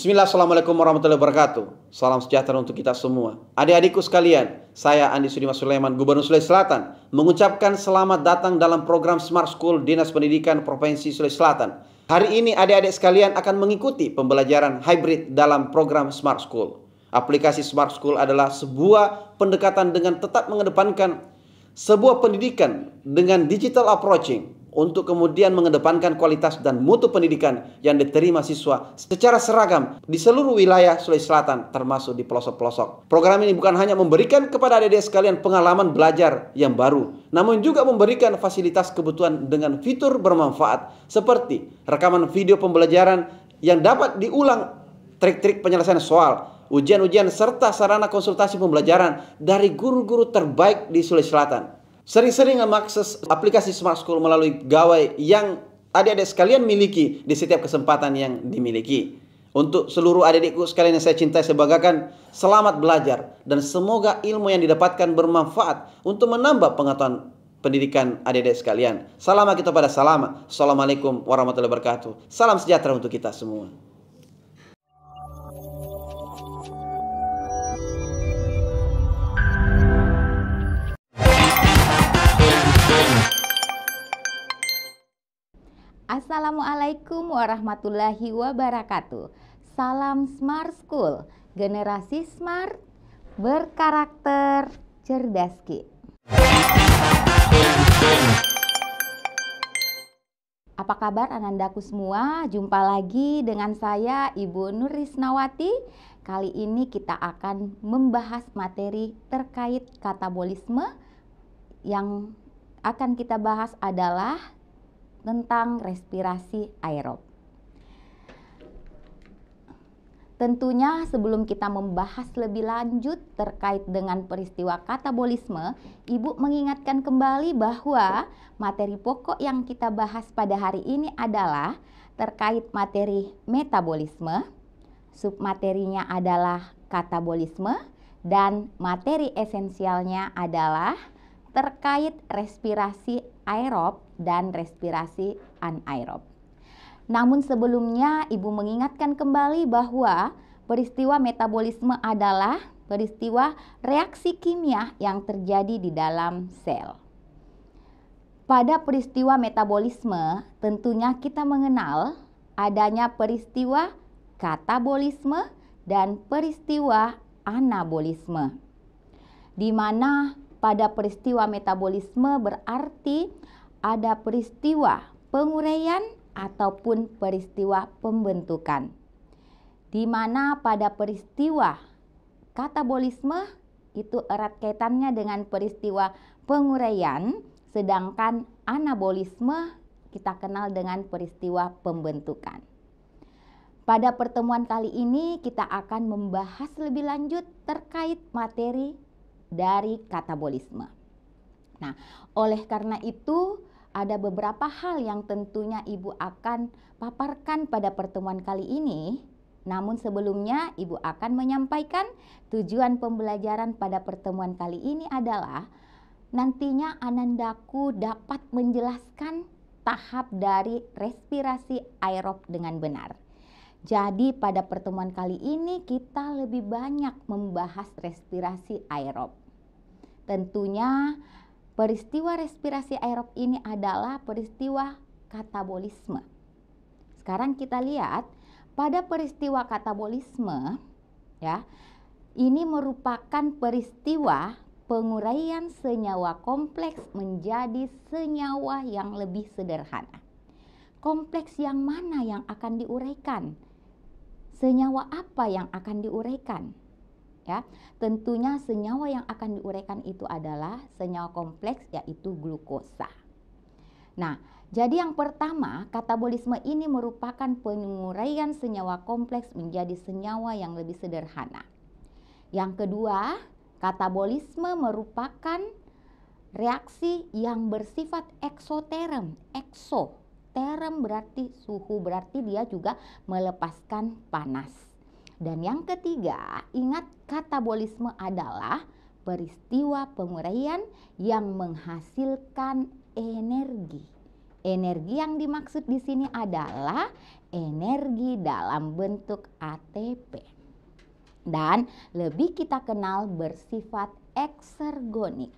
Bismillah, Assalamualaikum warahmatullahi wabarakatuh. Salam sejahtera untuk kita semua. Adik-adikku sekalian, saya Andi Sudimas Sulaiman, Gubernur Sulawesi Selatan, mengucapkan selamat datang dalam program Smart School Dinas Pendidikan Provinsi Sulawesi Selatan. Hari ini adik-adik sekalian akan mengikuti pembelajaran hybrid dalam program Smart School. Aplikasi Smart School adalah sebuah pendekatan dengan tetap mengedepankan sebuah pendidikan dengan digital approaching, untuk kemudian mengedepankan kualitas dan mutu pendidikan yang diterima siswa secara seragam di seluruh wilayah Sulawesi Selatan, termasuk di pelosok-pelosok. Program ini bukan hanya memberikan kepada adik-adik sekalian pengalaman belajar yang baru, namun juga memberikan fasilitas kebutuhan dengan fitur bermanfaat seperti rekaman video pembelajaran yang dapat diulang, trik-trik penyelesaian soal, ujian-ujian, serta sarana konsultasi pembelajaran dari guru-guru terbaik di Sulawesi Selatan. Sering-sering mengakses aplikasi Smart School melalui gawai yang adik-adik sekalian miliki di setiap kesempatan yang dimiliki. Untuk seluruh adik-adikku sekalian yang saya cintai, saya banggakan, selamat belajar dan semoga ilmu yang didapatkan bermanfaat untuk menambah pengetahuan pendidikan adik-adik sekalian. Salam kita pada salam. Assalamualaikum warahmatullahi wabarakatuh. Salam sejahtera untuk kita semua. Assalamualaikum warahmatullahi wabarakatuh. Salam Smart School, generasi smart, berkarakter, cerdas ki. Apa kabar anandaku semua? Jumpa lagi dengan saya Ibu Nur Risnawati. Kali ini kita akan membahas materi terkait katabolisme. Yang akan kita bahas adalah tentang respirasi aerob. Tentunya sebelum kita membahas lebih lanjut terkait dengan peristiwa katabolisme, Ibu mengingatkan kembali bahwa materi pokok yang kita bahas pada hari ini adalah terkait materi metabolisme, submaterinya adalah katabolisme, dan materi esensialnya adalah terkait respirasi aerob dan respirasi anaerob. Namun sebelumnya Ibu mengingatkan kembali bahwa peristiwa metabolisme adalah peristiwa reaksi kimia yang terjadi di dalam sel. Pada peristiwa metabolisme tentunya kita mengenal adanya peristiwa katabolisme dan peristiwa anabolisme, di mana pada peristiwa metabolisme berarti ada peristiwa penguraian ataupun peristiwa pembentukan. Di mana pada peristiwa katabolisme itu erat kaitannya dengan peristiwa penguraian, sedangkan anabolisme kita kenal dengan peristiwa pembentukan. Pada pertemuan kali ini kita akan membahas lebih lanjut terkait materi dari katabolisme. Nah, oleh karena itu ada beberapa hal yang tentunya Ibu akan paparkan pada pertemuan kali ini. Namun sebelumnya Ibu akan menyampaikan tujuan pembelajaran pada pertemuan kali ini adalah nantinya anandaku dapat menjelaskan tahap dari respirasi aerob dengan benar. Jadi pada pertemuan kali ini kita lebih banyak membahas respirasi aerob. Tentunya peristiwa respirasi aerob ini adalah peristiwa katabolisme. Sekarang kita lihat pada peristiwa katabolisme, ya, ini merupakan peristiwa penguraian senyawa kompleks menjadi senyawa yang lebih sederhana. Kompleks yang mana yang akan diuraikan? Senyawa apa yang akan diuraikan? Ya, tentunya senyawa yang akan diuraikan itu adalah senyawa kompleks, yaitu glukosa. Nah, jadi yang pertama, katabolisme ini merupakan penguraian senyawa kompleks menjadi senyawa yang lebih sederhana. Yang kedua, katabolisme merupakan reaksi yang bersifat eksoterm. Term berarti suhu, berarti dia juga melepaskan panas. Dan yang ketiga, ingat katabolisme adalah peristiwa penguraian yang menghasilkan energi. Energi yang dimaksud di sini adalah energi dalam bentuk ATP. Dan lebih kita kenal bersifat eksergonik.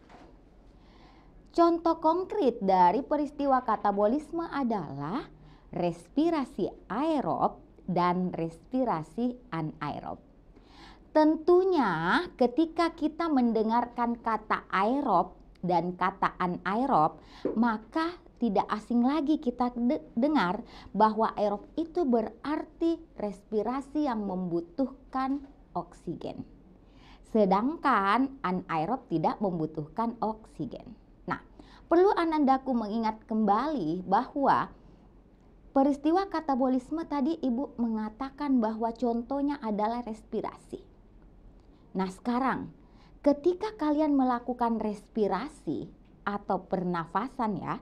Contoh konkret dari peristiwa katabolisme adalah respirasi aerob dan respirasi anaerob. Tentunya ketika kita mendengarkan kata aerob dan kata anaerob, maka tidak asing lagi kita dengar bahwa aerob itu berarti respirasi yang membutuhkan oksigen. Sedangkan anaerob tidak membutuhkan oksigen. Nah, perlu Anandaku mengingat kembali bahwa peristiwa katabolisme tadi Ibu mengatakan bahwa contohnya adalah respirasi. Nah, sekarang ketika kalian melakukan respirasi atau pernafasan ya,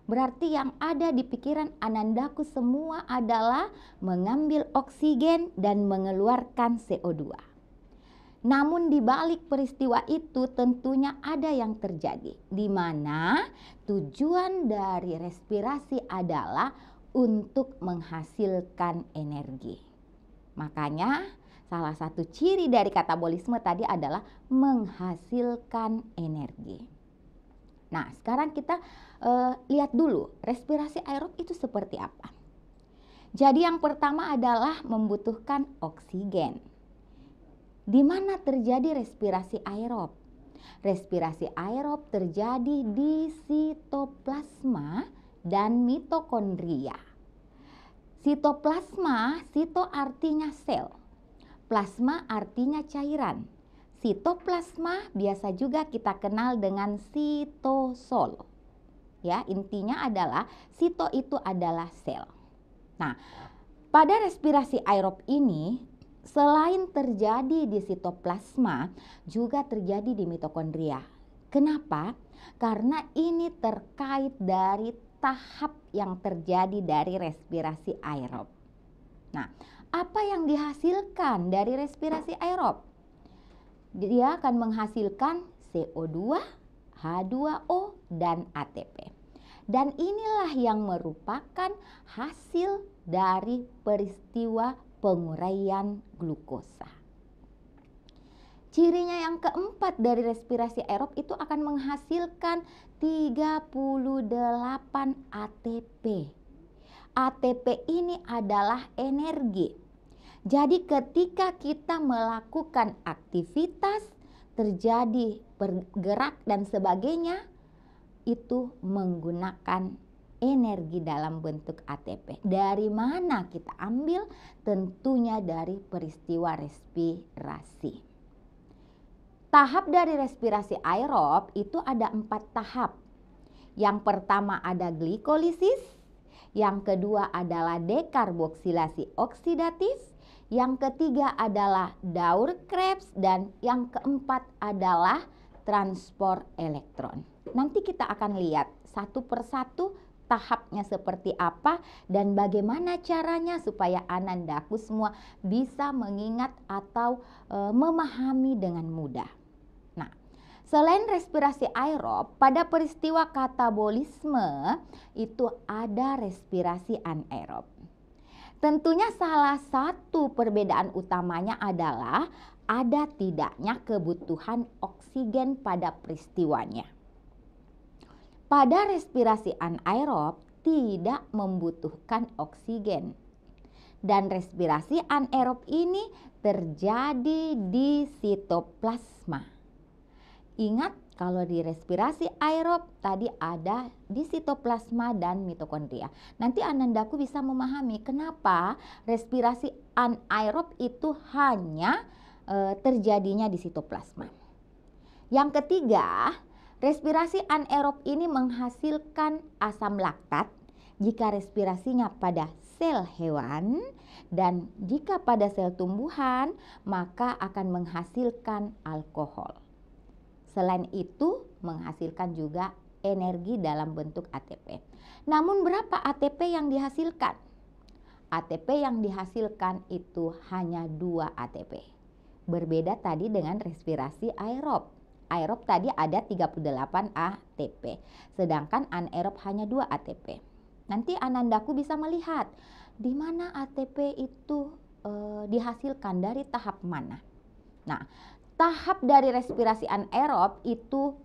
berarti yang ada di pikiran Anandaku semua adalah mengambil oksigen dan mengeluarkan CO2. Namun di balik peristiwa itu tentunya ada yang terjadi, di mana tujuan dari respirasi adalah untuk menghasilkan energi. Makanya salah satu ciri dari katabolisme tadi adalah menghasilkan energi. Nah, sekarang kita lihat dulu respirasi aerob itu seperti apa. Jadi yang pertama adalah membutuhkan oksigen. Di mana terjadi respirasi aerob? Respirasi aerob terjadi di sitoplasma dan mitokondria. Sitoplasma, sito artinya sel, plasma artinya cairan. Sitoplasma biasa juga kita kenal dengan sitosol. Ya, intinya adalah sito itu adalah sel. Nah, pada respirasi aerob ini selain terjadi di sitoplasma juga terjadi di mitokondria. Kenapa? Karena ini terkait dari tahap yang terjadi dari respirasi aerob. Nah, apa yang dihasilkan dari respirasi aerob? Dia akan menghasilkan CO2, H2O, dan ATP. Dan inilah yang merupakan hasil dari peristiwa penguraian glukosa. Cirinya yang keempat dari respirasi aerob itu akan menghasilkan 38 ATP. ATP ini adalah energi. Jadi ketika kita melakukan aktivitas, terjadi bergerak dan sebagainya, itu menggunakan energi dalam bentuk ATP. Dari mana kita ambil? Tentunya dari peristiwa respirasi. Tahap dari respirasi aerob itu ada 4 tahap. Yang pertama ada glikolisis, yang kedua adalah dekarboksilasi oksidatif, yang ketiga adalah Daur-Krebs, dan yang keempat adalah transport elektron. Nanti kita akan lihat satu persatu tahapnya seperti apa dan bagaimana caranya supaya Anandaku semua bisa mengingat atau memahami dengan mudah. Nah, selain respirasi aerob, pada peristiwa katabolisme itu ada respirasi anaerob. Tentunya salah satu perbedaan utamanya adalah ada tidaknya kebutuhan oksigen pada peristiwanya. Pada respirasi anaerob tidak membutuhkan oksigen. Dan respirasi anaerob ini terjadi di sitoplasma. Ingat, kalau di respirasi aerob tadi ada di sitoplasma dan mitokondria. Nanti Anandaku bisa memahami kenapa respirasi anaerob itu hanya terjadinya di sitoplasma. Yang ketiga, respirasi anaerob ini menghasilkan asam laktat jika respirasinya pada sel hewan, dan jika pada sel tumbuhan maka akan menghasilkan alkohol. Selain itu menghasilkan juga energi dalam bentuk ATP. Namun berapa ATP yang dihasilkan? ATP yang dihasilkan itu hanya 2 ATP. Berbeda tadi dengan respirasi aerob. Aerob tadi ada 38 ATP, sedangkan anaerob hanya 2 ATP. Nanti anandaku bisa melihat di mana ATP itu dihasilkan dari tahap mana. Nah, tahap dari respirasi anaerob itu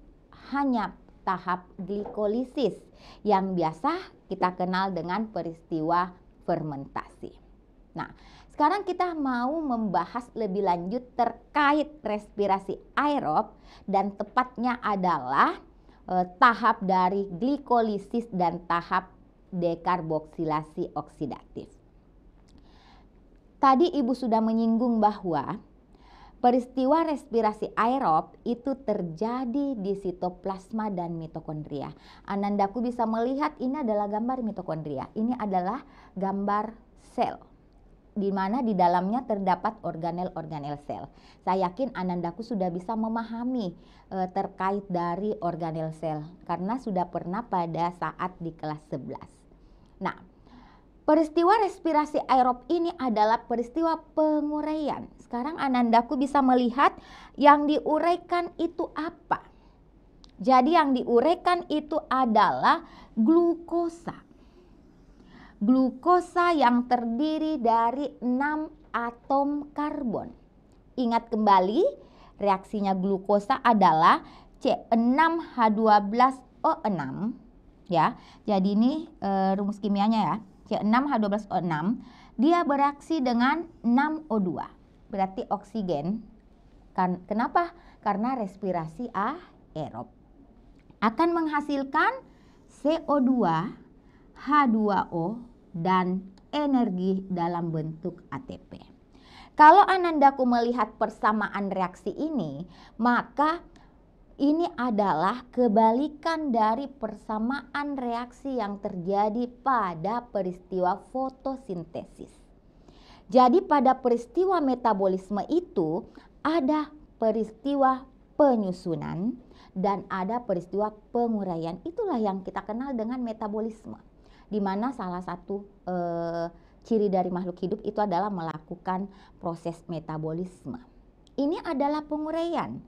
hanya tahap glikolisis yang biasa kita kenal dengan peristiwa fermentasi. Nah, sekarang kita mau membahas lebih lanjut terkait respirasi aerob dan tepatnya adalah tahap dari glikolisis dan tahap dekarboksilasi oksidatif. Tadi Ibu sudah menyinggung bahwa peristiwa respirasi aerob itu terjadi di sitoplasma dan mitokondria. Anandaku bisa melihat ini adalah gambar mitokondria. Ini adalah gambar sel, di mana di dalamnya terdapat organel-organel sel. Saya yakin anandaku sudah bisa memahami terkait dari organel sel karena sudah pernah pada saat di kelas 11. Nah, peristiwa respirasi aerob ini adalah peristiwa penguraian. Sekarang anandaku bisa melihat yang diuraikan itu apa. Jadi yang diuraikan itu adalah glukosa. Glukosa yang terdiri dari 6 atom karbon. Ingat kembali, reaksinya glukosa adalah C6H12O6 ya. Jadi ini rumus kimianya ya. C6H12O6, dia bereaksi dengan 6O2, berarti oksigen. Kenapa? Karena respirasi aerob. Akan menghasilkan CO2, H2O, dan energi dalam bentuk ATP. Kalau anandaku melihat persamaan reaksi ini, maka ini adalah kebalikan dari persamaan reaksi yang terjadi pada peristiwa fotosintesis. Jadi pada peristiwa metabolisme itu ada peristiwa penyusunan dan ada peristiwa penguraian. Itulah yang kita kenal dengan metabolisme. Di mana salah satu ciri dari makhluk hidup itu adalah melakukan proses metabolisme. Ini adalah penguraian.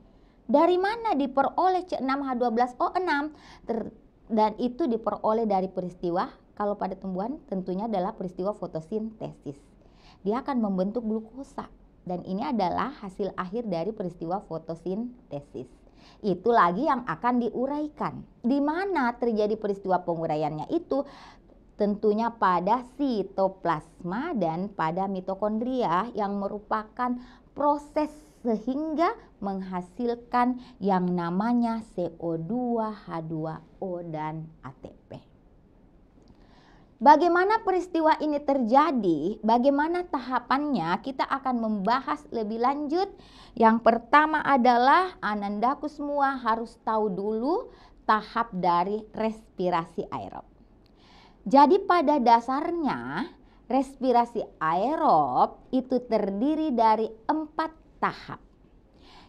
Dari mana diperoleh C6H12O6? Dan itu diperoleh dari peristiwa, kalau pada tumbuhan tentunya adalah peristiwa fotosintesis. Dia akan membentuk glukosa dan ini adalah hasil akhir dari peristiwa fotosintesis. Itu lagi yang akan diuraikan. Di mana terjadi peristiwa penguraiannya itu? Tentunya pada sitoplasma dan pada mitokondria yang merupakan proses sehingga menghasilkan yang namanya CO2, H2O, dan ATP. Bagaimana peristiwa ini terjadi? Bagaimana tahapannya? Kita akan membahas lebih lanjut. Yang pertama adalah anandaku semua harus tahu dulu tahap dari respirasi aerob. Jadi pada dasarnya respirasi aerob itu terdiri dari 4 tahap.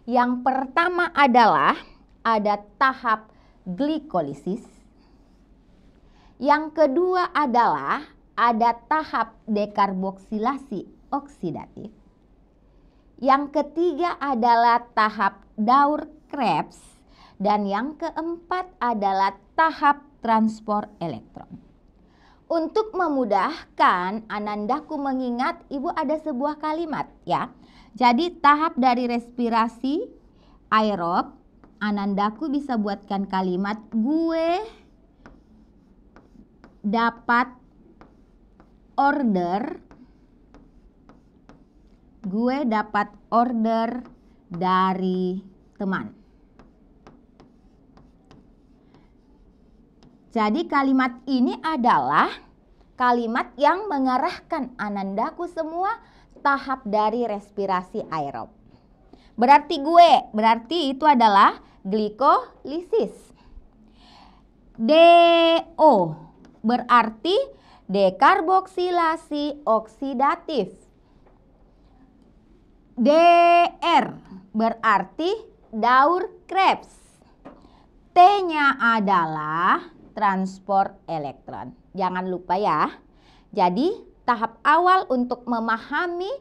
Yang pertama adalah ada tahap glikolisis. Yang kedua adalah ada tahap dekarboksilasi oksidatif. Yang ketiga adalah tahap Daur-Krebs. Dan yang keempat adalah tahap transport elektron. Untuk memudahkan anandaku mengingat, Ibu ada sebuah kalimat ya. Jadi tahap dari respirasi aerob, anandaku bisa buatkan kalimat gue dapat order dari teman. Jadi kalimat ini adalah kalimat yang mengarahkan anandaku semua tahap dari respirasi aerob. Berarti itu adalah glikolisis. DO berarti dekarboksilasi oksidatif. DR berarti Daur-Krebs. T-nya adalah transport elektron. Jangan lupa ya. Jadi tahap awal untuk memahami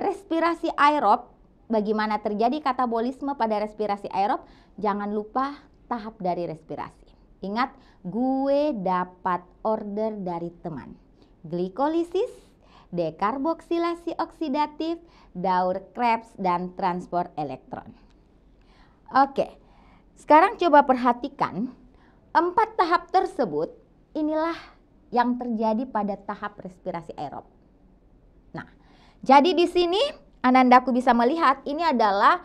respirasi aerob, bagaimana terjadi katabolisme pada respirasi aerob, jangan lupa tahap dari respirasi. Ingat, gue dapat order dari teman. Glikolisis, dekarboksilasi oksidatif, Daur Krebs, dan transport elektron. Oke, sekarang coba perhatikan 4 tahap tersebut. Inilah yang terjadi pada tahap respirasi aerob. Nah, jadi di sini Anandaku bisa melihat ini adalah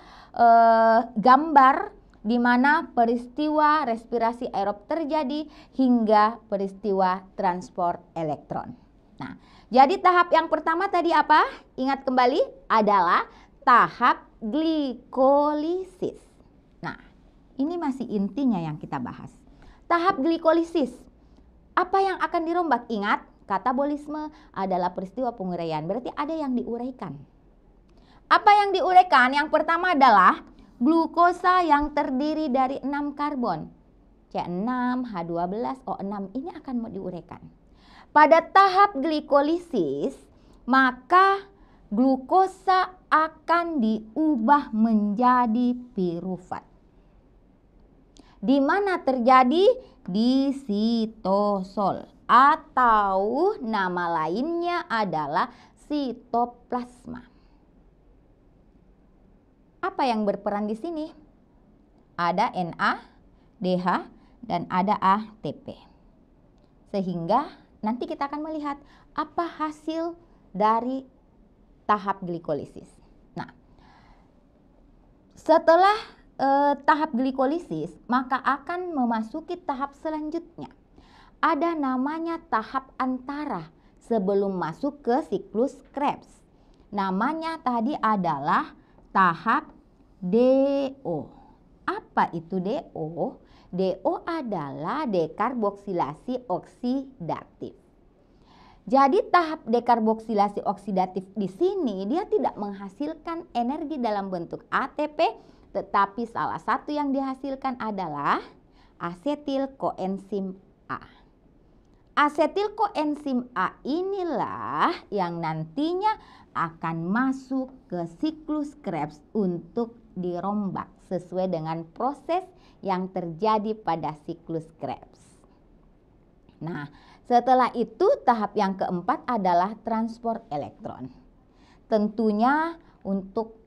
gambar di mana peristiwa respirasi aerob terjadi hingga peristiwa transport elektron. Nah, jadi tahap yang pertama tadi apa? Ingat kembali adalah tahap glikolisis. Nah, ini masih intinya yang kita bahas. Tahap glikolisis. Apa yang akan dirombak? Ingat, katabolisme adalah peristiwa penguraian. Berarti ada yang diuraikan. Apa yang diuraikan? Yang pertama adalah glukosa yang terdiri dari 6 karbon. C6, H12, O6 ini akan diuraikan. Pada tahap glikolisis, maka glukosa akan diubah menjadi pirufat. Di mana terjadi? Di sitosol atau nama lainnya adalah sitoplasma. Apa yang berperan di sini? Ada Na, DH, dan ada ATP. Sehingga nanti kita akan melihat apa hasil dari tahap glikolisis. Nah, setelah tahap glikolisis, maka akan memasuki tahap selanjutnya. Ada namanya tahap antara sebelum masuk ke siklus Krebs. Namanya tadi adalah tahap DO. Apa itu DO? DO adalah dekarboksilasi oksidatif. Jadi tahap dekarboksilasi oksidatif di sini dia tidak menghasilkan energi dalam bentuk ATP, tetapi salah satu yang dihasilkan adalah asetil koenzim A. Asetil koenzim A inilah yang nantinya akan masuk ke siklus Krebs untuk dirombak sesuai dengan proses yang terjadi pada siklus Krebs. Nah, setelah itu tahap yang keempat adalah transport elektron. Tentunya untuk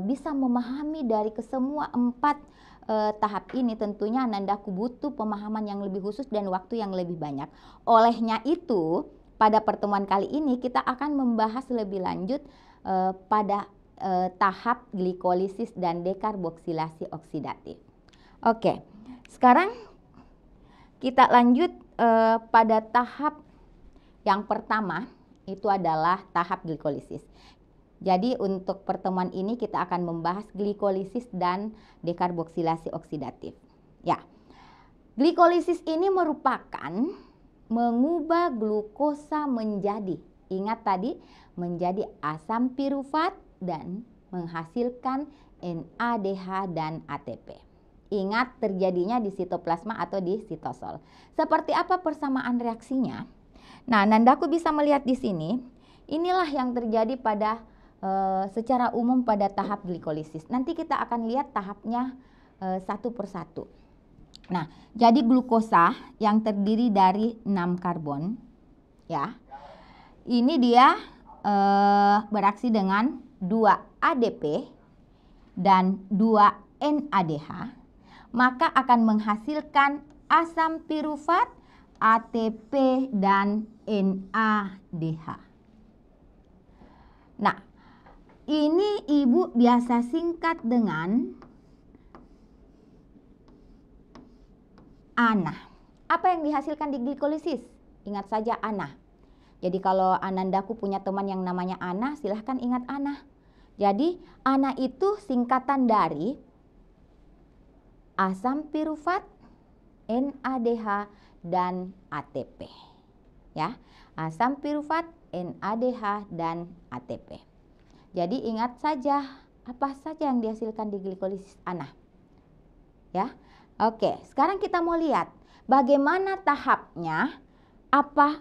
bisa memahami dari kesemua 4 tahap ini tentunya Anandaku butuh pemahaman yang lebih khusus dan waktu yang lebih banyak. Olehnya itu pada pertemuan kali ini kita akan membahas lebih lanjut pada tahap glikolisis dan dekarboksilasi oksidatif. Oke, sekarang kita lanjut pada tahap yang pertama, itu adalah tahap glikolisis. Jadi untuk pertemuan ini kita akan membahas glikolisis dan dekarboksilasi oksidatif. Ya, glikolisis ini merupakan mengubah glukosa menjadi, ingat tadi, menjadi asam pirufat dan menghasilkan NADH dan ATP. Ingat terjadinya di sitoplasma atau di sitosol. Seperti apa persamaan reaksinya? Nah, Nandaku bisa melihat di sini, inilah yang terjadi pada secara umum pada tahap glikolisis. Nanti kita akan lihat tahapnya satu persatu. Nah, jadi glukosa yang terdiri dari 6 karbon, ya, ini dia bereaksi dengan 2 ADP dan 2 NADH, maka akan menghasilkan asam pirufat, ATP, dan NADH. Nah, ini Ibu biasa singkat dengan ANA. Apa yang dihasilkan di glikolisis? Ingat saja ANA. Jadi kalau Anandaku punya teman yang namanya ANA, silahkan ingat ANA. Jadi ANA itu singkatan dari asam pirufat, NADH, dan ATP. Ya, asam pirufat, NADH, dan ATP. Jadi ingat saja apa saja yang dihasilkan di glikolisis ANA. Ya. Oke, sekarang kita mau lihat bagaimana tahapnya,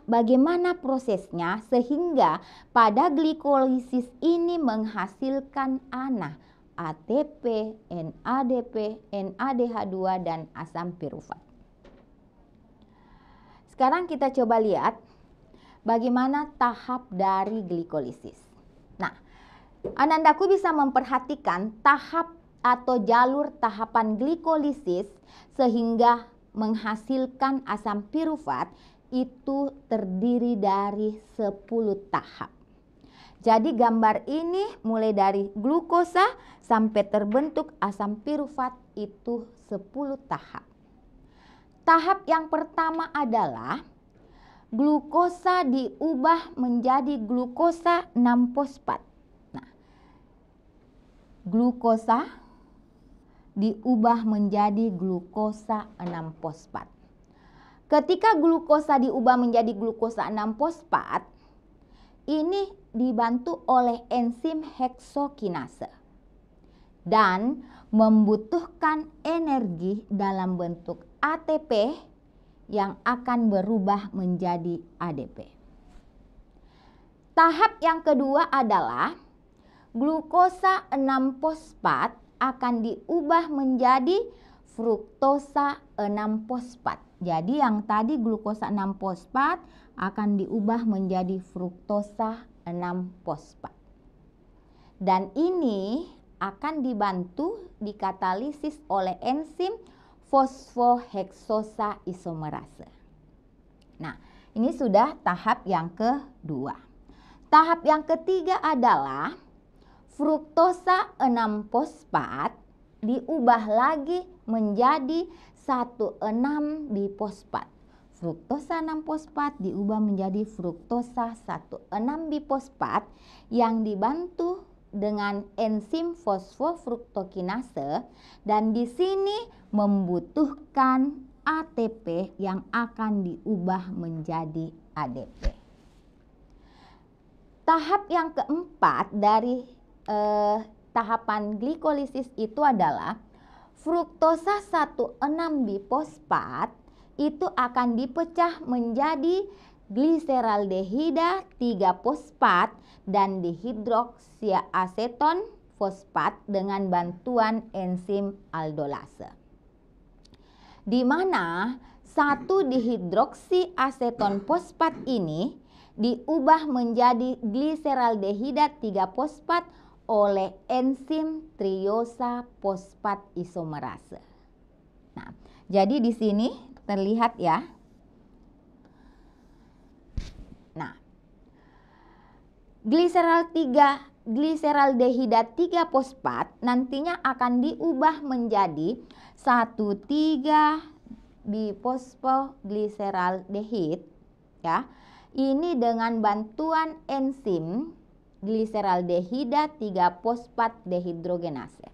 bagaimana prosesnya sehingga pada glikolisis ini menghasilkan ANA, ATP, NADP, NADH2, dan asam pirufat. sekarang kita coba lihat bagaimana tahap dari glikolisis. Nah, anandaku bisa memperhatikan tahap atau jalur tahapan glikolisis sehingga menghasilkan asam pirufat itu terdiri dari 10 tahap. Jadi gambar ini mulai dari glukosa sampai terbentuk asam pirufat itu 10 tahap. Tahap yang pertama adalah glukosa diubah menjadi glukosa 6-fosfat. Nah, glukosa diubah menjadi glukosa 6-fosfat. Ketika glukosa diubah menjadi glukosa 6-fosfat, ini dibantu oleh enzim heksokinase dan membutuhkan energi dalam bentuk ATP yang akan berubah menjadi ADP. Tahap yang kedua adalah glukosa 6-fosfat akan diubah menjadi fruktosa 6-fosfat. Jadi yang tadi glukosa 6-fosfat akan diubah menjadi fruktosa 6-fosfat. Dan ini akan dibantu dikatalisis oleh enzim fosfoheksosa isomerase. Nah, ini sudah tahap yang kedua. Tahap yang ketiga adalah fruktosa 6-fosfat diubah lagi menjadi 1,6-bifosfat. Fruktosa 6-fosfat diubah menjadi fruktosa 1,6-bifosfat yang dibantu dengan enzim fosfofruktokinase dan di sini membutuhkan ATP yang akan diubah menjadi ADP. Tahap yang keempat dari tahapan glikolisis itu adalah fruktosa 1,6-bifosfat itu akan dipecah menjadi gliseraldehida 3-fosfat dan dihidroksiaseton fosfat dengan bantuan enzim aldolase. Di mana 1 dihidroksiaseton fosfat ini diubah menjadi gliseraldehida 3-fosfat oleh enzim triosa fosfat isomerase. Nah, jadi di sini terlihat ya. Nah, gliseraldehida 3-fosfat nantinya akan diubah menjadi 1,3-bifosfoglyceraldehid ya. Ini dengan bantuan enzim gliseraldehida 3-fosfat dehidrogenase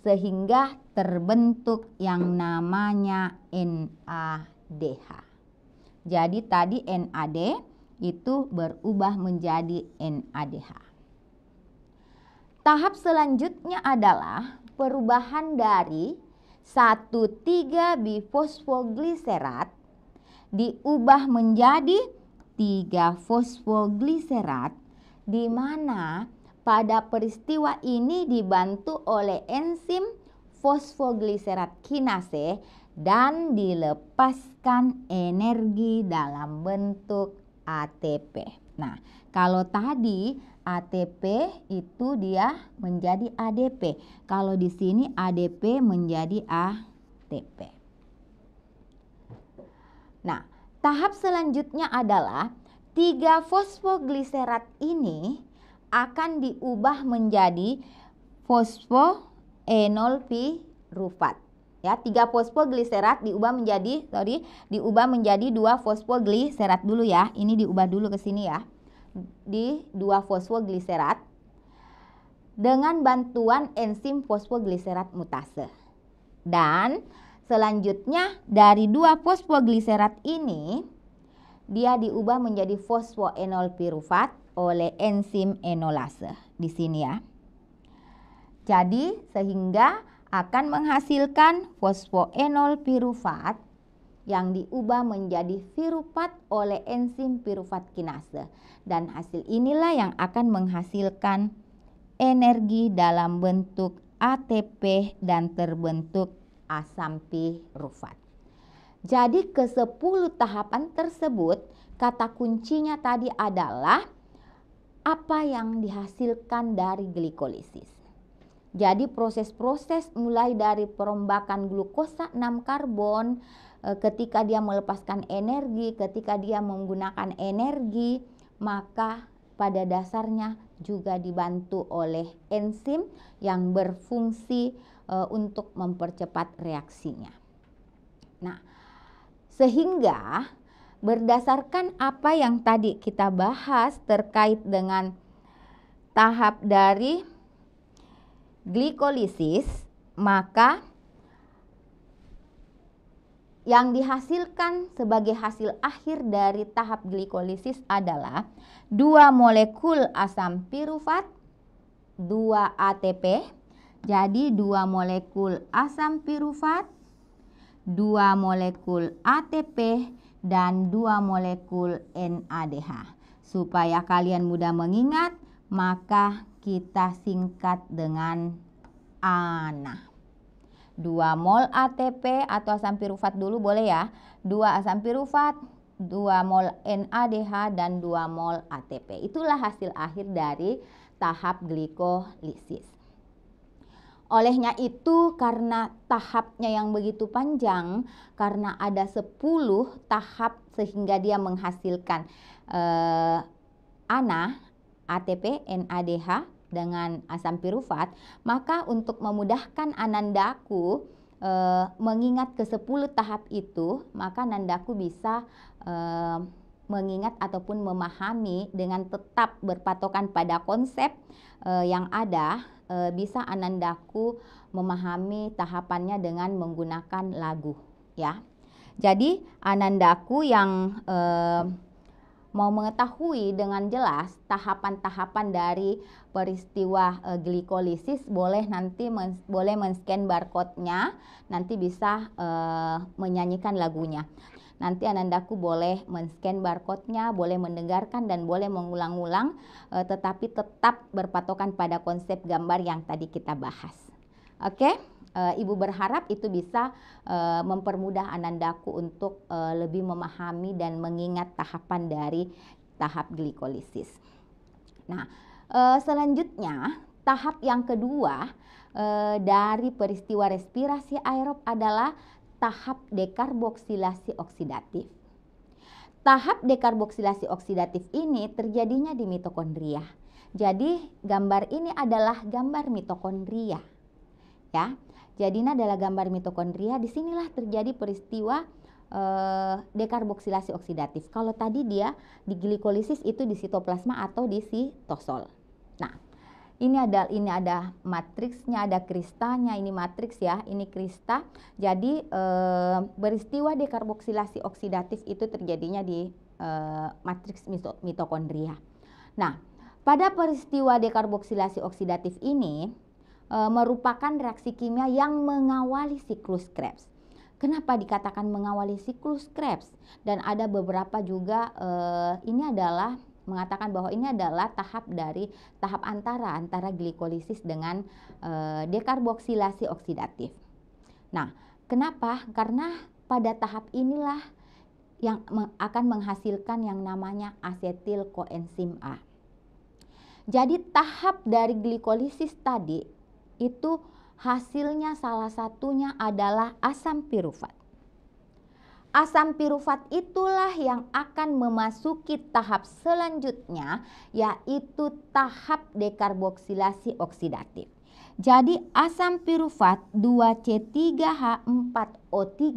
sehingga terbentuk yang namanya NADH. Jadi tadi NAD itu berubah menjadi NADH. Tahap selanjutnya adalah perubahan dari 1,3-bifosfogliserat diubah menjadi 3-fosfogliserat, di mana pada peristiwa ini dibantu oleh enzim fosfogliserat kinase dan dilepaskan energi dalam bentuk ATP. Nah, kalau tadi ATP itu dia menjadi ADP. Kalau di sini ADP menjadi ATP. Nah, tahap selanjutnya adalah 3-fosfogliserat ini akan diubah menjadi fosfoenolpirufat. Ya, 3-fosfogliserat diubah menjadi 2-fosfogliserat dulu ya. Ini diubah dulu ke sini ya. Di 2-fosfogliserat dengan bantuan enzim fosfogliserat mutase. Dan selanjutnya dari 2-fosfogliserat ini dia diubah menjadi fosfoenolpirufat oleh enzim enolase di sini ya. Jadi sehingga akan menghasilkan fosfoenolpirufat yang diubah menjadi pirufat oleh enzim pirufat kinase. Dan hasil inilah yang akan menghasilkan energi dalam bentuk ATP dan terbentuk asam pirufat. Jadi ke-10 tahapan tersebut kata kuncinya tadi adalah apa yang dihasilkan dari glikolisis. Jadi proses-proses mulai dari perombakan glukosa 6 karbon, ketika dia melepaskan energi, ketika dia menggunakan energi, maka pada dasarnya juga dibantu oleh enzim yang berfungsi untuk mempercepat reaksinya. Nah, sehingga berdasarkan apa yang tadi kita bahas terkait dengan tahap dari glikolisis, maka yang dihasilkan sebagai hasil akhir dari tahap glikolisis adalah 2 molekul asam pirufat, 2 ATP. Jadi 2 molekul asam pirufat, 2 molekul ATP, dan 2 molekul NADH. Supaya kalian mudah mengingat, maka kita singkat dengan ANA. 2 mol ATP atau asam pirufat dulu boleh ya. 2 asam pirufat, 2 mol NADH, dan 2 mol ATP. Itulah hasil akhir dari tahap glikolisis. Olehnya itu, karena tahapnya yang begitu panjang, karena ada 10 tahap sehingga dia menghasilkan ANA, ATP, NADH dengan asam pirufat, maka untuk memudahkan Anandaku mengingat ke-10 tahap itu, maka Anandaku bisa mengingat ataupun memahami dengan tetap berpatokan pada konsep yang ada. Bisa Anandaku memahami tahapannya dengan menggunakan lagu, ya. Jadi Anandaku yang mau mengetahui dengan jelas tahapan-tahapan dari peristiwa glikolisis, boleh nanti boleh men-scan barcode-nya, nanti bisa menyanyikan lagunya. Nanti Anandaku boleh men-scan barcode-nya, boleh mendengarkan dan boleh mengulang-ulang, tetapi tetap berpatokan pada konsep gambar yang tadi kita bahas. Oke, Ibu berharap itu bisa mempermudah Anandaku untuk lebih memahami dan mengingat tahapan dari tahap glikolisis. Nah, selanjutnya tahap yang kedua dari peristiwa respirasi aerob adalah tahap dekarboksilasi oksidatif. Tahap dekarboksilasi oksidatif ini terjadinya di mitokondria. Jadi gambar ini adalah gambar mitokondria, ya. Jadi ini adalah gambar mitokondria. Disinilah terjadi peristiwa dekarboksilasi oksidatif. Kalau tadi dia di glikolisis itu di sitoplasma atau di sitosol. Nah, ini ada matriksnya, ada kristanya. Ini matriks ya, ini krista. Jadi peristiwa dekarboksilasi oksidatif itu terjadinya di matriks mitokondria. Nah, pada peristiwa dekarboksilasi oksidatif ini merupakan reaksi kimia yang mengawali siklus Krebs. Kenapa dikatakan mengawali siklus Krebs? Dan ada beberapa juga ini adalah mengatakan bahwa ini adalah tahap antara glikolisis dengan dekarboksilasi oksidatif. Nah, kenapa? Karena pada tahap inilah yang akan menghasilkan yang namanya asetil koenzim A. Jadi tahap dari glikolisis tadi itu hasilnya salah satunya adalah asam pirufat. Asam pirufat itulah yang akan memasuki tahap selanjutnya, yaitu tahap dekarboksilasi oksidatif. Jadi asam pirufat 2C3H4O3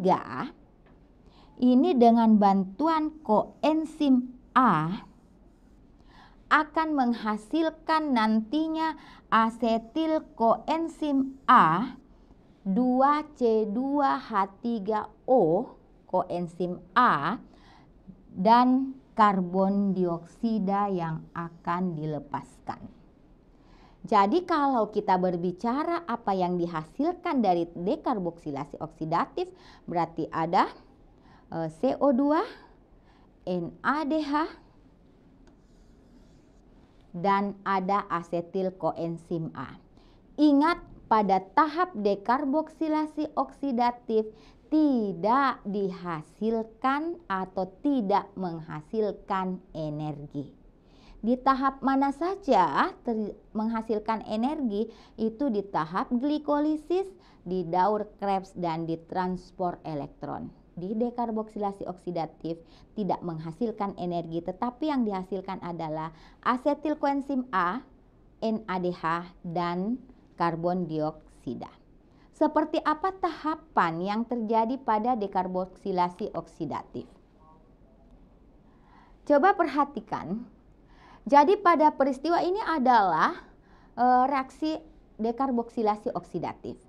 ini dengan bantuan koenzim A akan menghasilkan nantinya asetil koenzim A 2C2H3O koenzim A dan karbon dioksida yang akan dilepaskan. Jadi kalau kita berbicara apa yang dihasilkan dari dekarboksilasi oksidatif, berarti ada CO2, NADH, dan ada asetil koenzim A. Ingat pada tahap dekarboksilasi oksidatif tidak dihasilkan atau tidak menghasilkan energi. Di tahap mana saja menghasilkan energi? Itu di tahap glikolisis, di Daur Krebs, dan di transport elektron. Di dekarboksilasi oksidatif tidak menghasilkan energi, tetapi yang dihasilkan adalah asetil koenzim A, NADH, dan karbon dioksida. Seperti apa tahapan yang terjadi pada dekarboksilasi oksidatif? Coba perhatikan. Jadi pada peristiwa ini adalah reaksi dekarboksilasi oksidatif.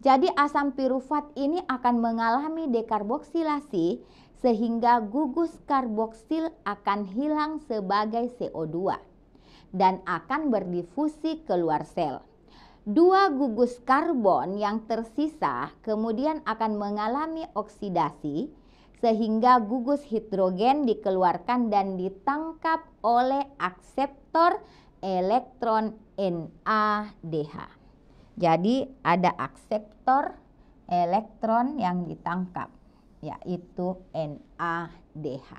Jadi asam pirufat ini akan mengalami dekarboksilasi sehingga gugus karboksil akan hilang sebagai CO2 dan akan berdifusi keluar sel. Dua gugus karbon yang tersisa kemudian akan mengalami oksidasi sehingga gugus hidrogen dikeluarkan dan ditangkap oleh akseptor elektron NADH. Jadi ada akseptor elektron yang ditangkap, yaitu NADH.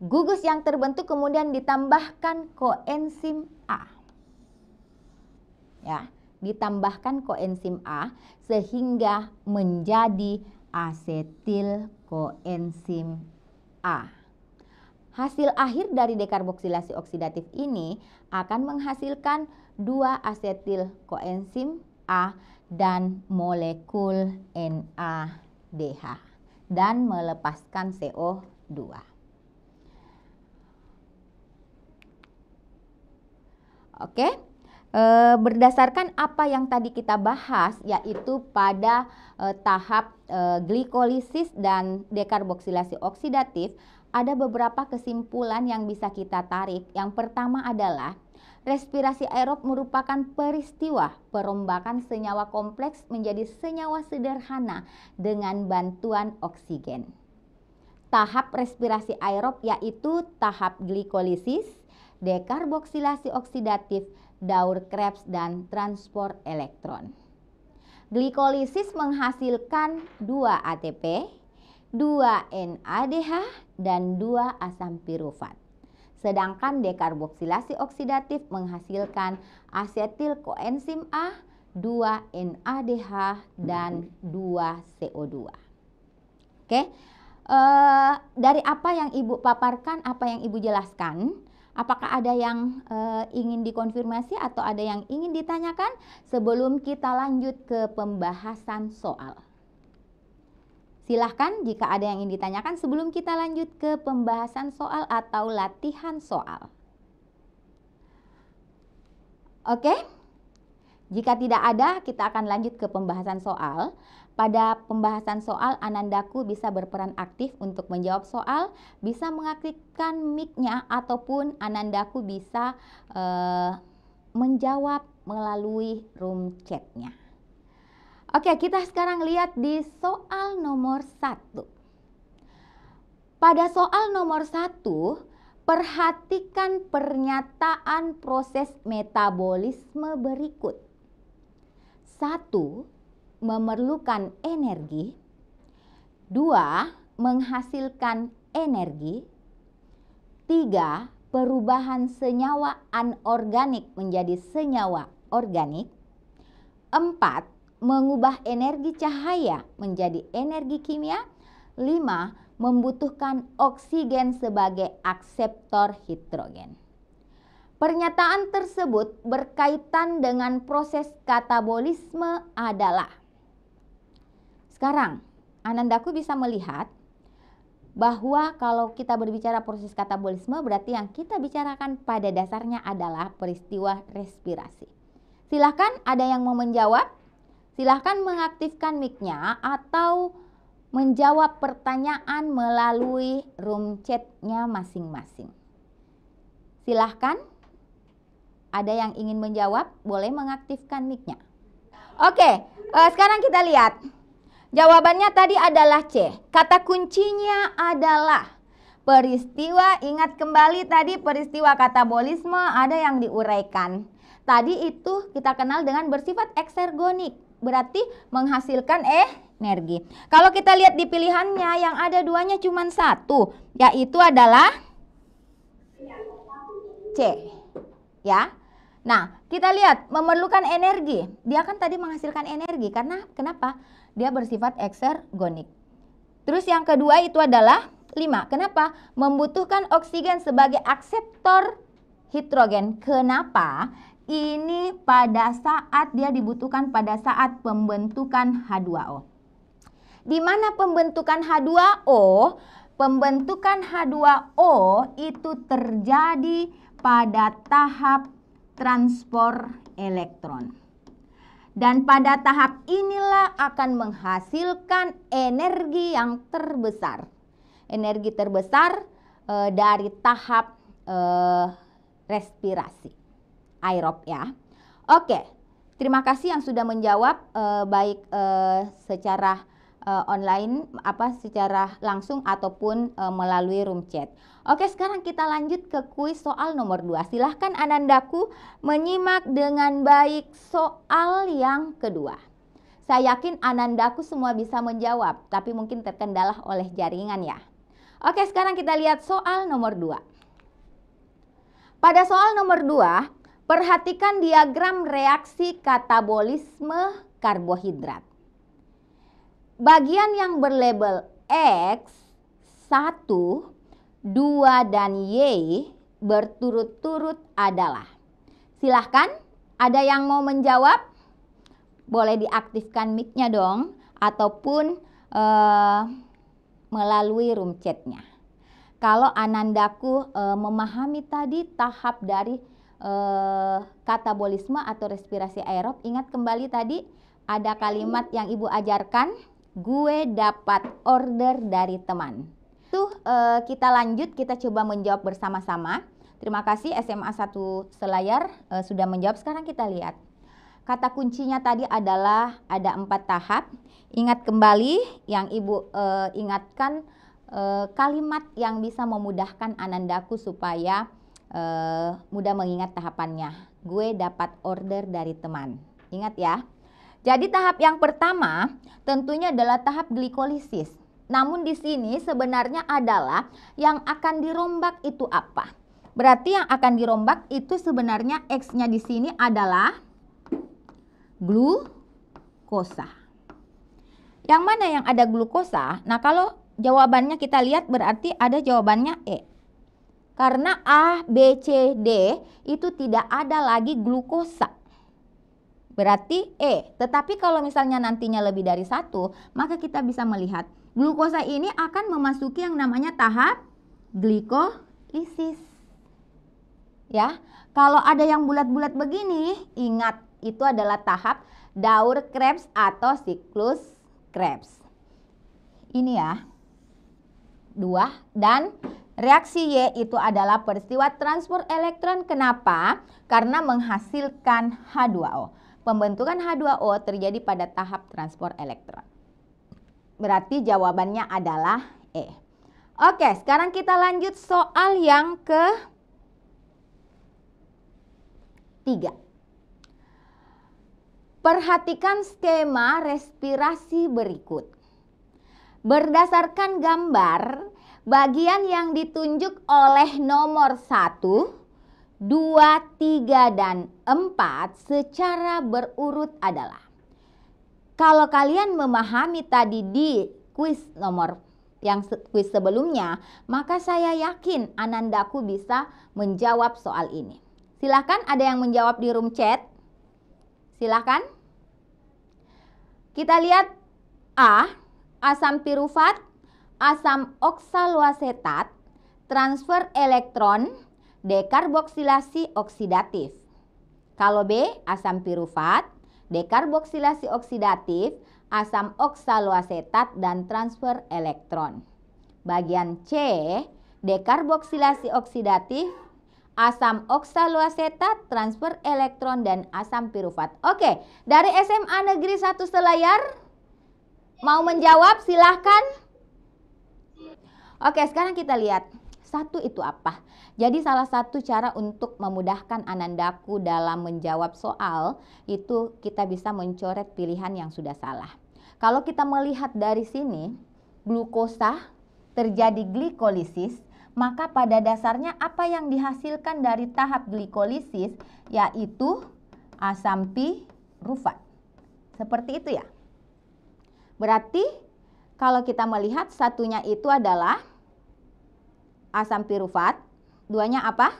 Gugus yang terbentuk kemudian ditambahkan koenzim A. Ditambahkan koenzim A sehingga menjadi asetil koenzim A. Hasil akhir dari dekarboksilasi oksidatif ini akan menghasilkan 2 asetil koenzim A dan molekul NADH dan melepaskan CO2. Oke. Berdasarkan apa yang tadi kita bahas, yaitu pada tahap glikolisis dan dekarboksilasi oksidatif, ada beberapa kesimpulan yang bisa kita tarik. Yang pertama adalah respirasi aerob merupakan peristiwa perombakan senyawa kompleks menjadi senyawa sederhana dengan bantuan oksigen. Tahap respirasi aerob yaitu tahap glikolisis, dekarboksilasi oksidatif, Daur Krebs, dan transport elektron. Glikolisis menghasilkan 2 ATP, 2 NADH, dan 2 asam pirufat. Sedangkan dekarboksilasi oksidatif menghasilkan asetil koenzim A, 2 NADH, dan 2 CO2. Oke, dari apa yang Ibu paparkan, apa yang Ibu jelaskan, apakah ada yang ingin dikonfirmasi atau ada yang ingin ditanyakan sebelum kita lanjut ke pembahasan soal? Silahkan jika ada yang ingin ditanyakan sebelum kita lanjut ke pembahasan soal atau latihan soal. Oke, jika tidak ada kita akan lanjut ke pembahasan soal. Pada pembahasan soal, Anandaku bisa berperan aktif untuk menjawab soal, bisa mengaktifkan mic-nya ataupun Anandaku bisa menjawab melalui room chat-nya. Oke, kita sekarang lihat di soal nomor 1. Pada soal nomor 1, perhatikan pernyataan proses metabolisme berikut. 1. Memerlukan energi. 2. Menghasilkan energi. 3. Perubahan senyawa anorganik menjadi senyawa organik. 4. Mengubah energi cahaya menjadi energi kimia. 5. Membutuhkan oksigen sebagai akseptor hidrogen. Pernyataan tersebut berkaitan dengan proses katabolisme adalah. Sekarang, Anandaku bisa melihat bahwa kalau kita berbicara proses katabolisme berarti yang kita bicarakan pada dasarnya adalah peristiwa respirasi. Silahkan ada yang mau menjawab, silahkan mengaktifkan mic-nya atau menjawab pertanyaan melalui room chat-nya masing-masing. Silahkan, ada yang ingin menjawab, boleh mengaktifkan mic-nya. Oke, sekarang kita lihat. Jawabannya tadi adalah C. Kata kuncinya adalah peristiwa, ingat kembali tadi peristiwa katabolisme ada yang diuraikan. tadi itu kita kenal dengan bersifat eksergonik, berarti menghasilkan energi. Kalau kita lihat di pilihannya yang ada duanya cuma satu, yaitu adalah C, ya. Nah, kita lihat memerlukan energi. Dia kan tadi menghasilkan energi karena kenapa? Dia bersifat eksergonik. Terus yang kedua itu adalah 5. Kenapa? Membutuhkan oksigen sebagai akseptor hidrogen. Kenapa? Ini pada saat dia dibutuhkan pada saat pembentukan H2O. Di mana pembentukan H2O? Pembentukan H2O itu terjadi pada tahap transport elektron. Dan pada tahap inilah akan menghasilkan energi yang terbesar. Energi terbesar dari tahap respirasi aerob ya. Oke, terima kasih yang sudah menjawab baik secara online, secara langsung ataupun melalui room chat. Oke, sekarang kita lanjut ke kuis soal nomor 2. Silahkan Anandaku menyimak dengan baik soal yang kedua. Saya yakin Anandaku semua bisa menjawab, tapi mungkin terkendala oleh jaringan ya. Oke, sekarang kita lihat soal nomor 2. Pada soal nomor 2, perhatikan diagram reaksi katabolisme karbohidrat. Bagian yang berlabel X, 1, 2, dan Y berturut-turut adalah. Silahkan, ada yang mau menjawab? Boleh diaktifkan mic-nya dong, ataupun melalui room chat-nya. Kalau Anandaku memahami tadi tahap dari katabolisme atau respirasi aerob, ingat kembali tadi ada kalimat yang Ibu ajarkan, gue dapat order dari teman. Kita lanjut, kita coba menjawab bersama-sama. Terima kasih SMA 1 Selayar sudah menjawab. Sekarang kita lihat. Kata kuncinya tadi adalah ada 4 tahap. Ingat kembali yang Ibu ingatkan kalimat yang bisa memudahkan Anandaku supaya mudah mengingat tahapannya. Gue dapat order dari teman. Ingat ya. Jadi tahap yang pertama tentunya adalah tahap glikolisis. Namun di sini sebenarnya adalah yang akan dirombak itu apa? Berarti yang akan dirombak itu sebenarnya X-nya di sini adalah glukosa. Yang mana yang ada glukosa? Nah, kalau jawabannya kita lihat berarti ada jawabannya E. Karena A, B, C, D itu tidak ada lagi glukosa. Berarti E. Tetapi kalau misalnya nantinya lebih dari 1, maka kita bisa melihat glukosa ini akan memasuki yang namanya tahap glikolisis. Ya, kalau ada yang bulat-bulat begini, ingat itu adalah tahap Daur-Krebs atau siklus Krebs. Ini ya, 2 dan reaksi Y itu adalah peristiwa transport elektron. Kenapa? Karena menghasilkan H2O. Pembentukan H2O terjadi pada tahap transport elektron. Berarti jawabannya adalah E. Oke, sekarang kita lanjut soal yang ke-3. Perhatikan skema respirasi berikut. Berdasarkan gambar, bagian yang ditunjuk oleh nomor 1, 2, 3, dan 4 secara berurut adalah. Kalau kalian memahami tadi di kuis kuis sebelumnya, maka saya yakin Anandaku bisa menjawab soal ini. Silahkan, ada yang menjawab di room chat. Silahkan. Kita lihat A, asam pirufat, asam oksaloasetat, transfer elektron, dekarboksilasi oksidatif. Kalau B, asam pirufat, dekarboksilasi oksidatif, asam oksaloasetat, dan transfer elektron. Bagian C, dekarboksilasi oksidatif, asam oksaloasetat, transfer elektron, dan asam pirufat. Oke, dari SMA Negeri 1 Selayar, mau menjawab silahkan. Oke, sekarang kita lihat. Satu itu apa? Jadi salah satu cara untuk memudahkan Anandaku dalam menjawab soal itu kita bisa mencoret pilihan yang sudah salah. Kalau kita melihat dari sini, glukosa terjadi glikolisis, maka pada dasarnya apa yang dihasilkan dari tahap glikolisis yaitu asam pirufat. Seperti itu ya. Berarti kalau kita melihat satunya itu adalah asam pirufat, duanya apa?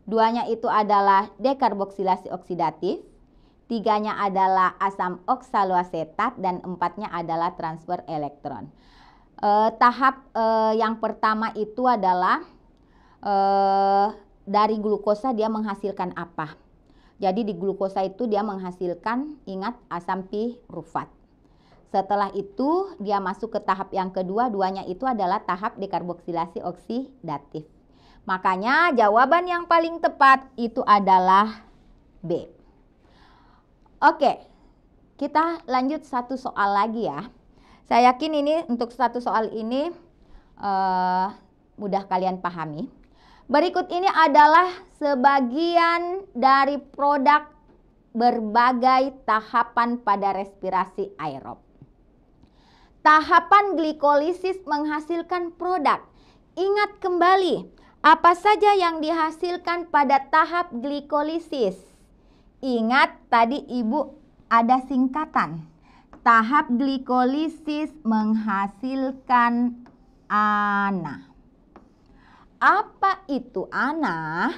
Duanya itu adalah dekarboksilasi oksidatif, tiganya adalah asam oksaloasetat, dan empatnya adalah transfer elektron. Tahap yang pertama itu adalah dari glukosa dia menghasilkan apa? Jadi di glukosa itu dia menghasilkan, ingat, asam pirufat. Setelah itu dia masuk ke tahap yang kedua, duanya itu adalah tahap dekarboksilasi oksidatif. Makanya jawaban yang paling tepat itu adalah B. Oke, kita lanjut satu soal lagi ya. Saya yakin ini untuk satu soal ini mudah kalian pahami. Berikut ini adalah sebagian dari produk berbagai tahapan pada respirasi aerob. Tahapan glikolisis menghasilkan produk. Ingat kembali, apa saja yang dihasilkan pada tahap glikolisis? Ingat tadi Ibu ada singkatan. Tahap glikolisis menghasilkan ANA. Apa itu ANA?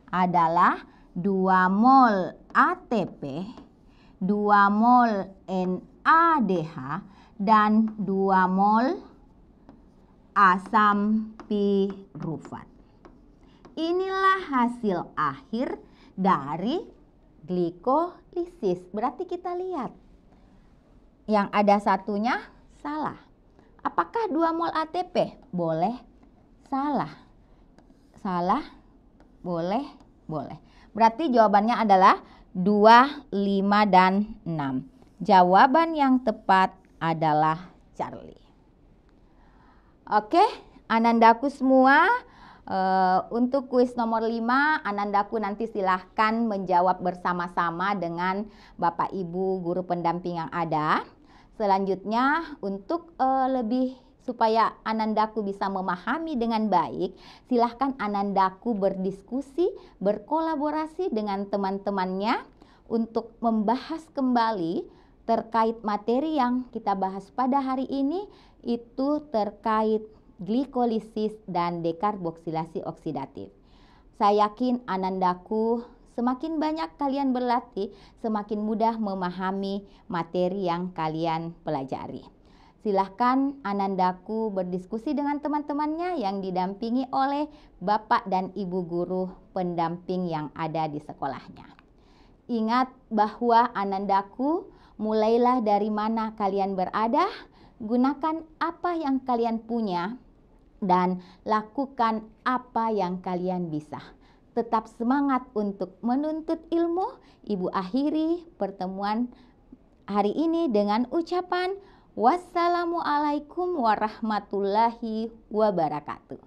Adalah 2 mol ATP, 2 mol NADH, dan 2 mol asam pirufat. Inilah hasil akhir dari glikolisis. Berarti kita lihat yang ada satunya salah. Apakah 2 mol ATP? Boleh. Salah. Salah. Boleh. Boleh. Berarti jawabannya adalah 2, 5, dan 6. Jawaban yang tepat adalah Charlie. Oke, Anandaku semua, untuk kuis nomor 5, Anandaku nanti silahkan menjawab bersama-sama dengan Bapak Ibu guru pendamping yang ada. Selanjutnya untuk lebih supaya Anandaku bisa memahami dengan baik, silahkan Anandaku berdiskusi, berkolaborasi dengan teman-temannya untuk membahas kembali terkait materi yang kita bahas pada hari ini, itu terkait glikolisis dan dekarboksilasi oksidatif. Saya yakin Anandaku semakin banyak kalian berlatih, semakin mudah memahami materi yang kalian pelajari. Silahkan Anandaku berdiskusi dengan teman-temannya yang didampingi oleh Bapak dan Ibu guru pendamping yang ada di sekolahnya. Ingat bahwa Anandaku, mulailah dari mana kalian berada, gunakan apa yang kalian punya, dan lakukan apa yang kalian bisa. Tetap semangat untuk menuntut ilmu. Ibu akhiri pertemuan hari ini dengan ucapan wassalamualaikum warahmatullahi wabarakatuh.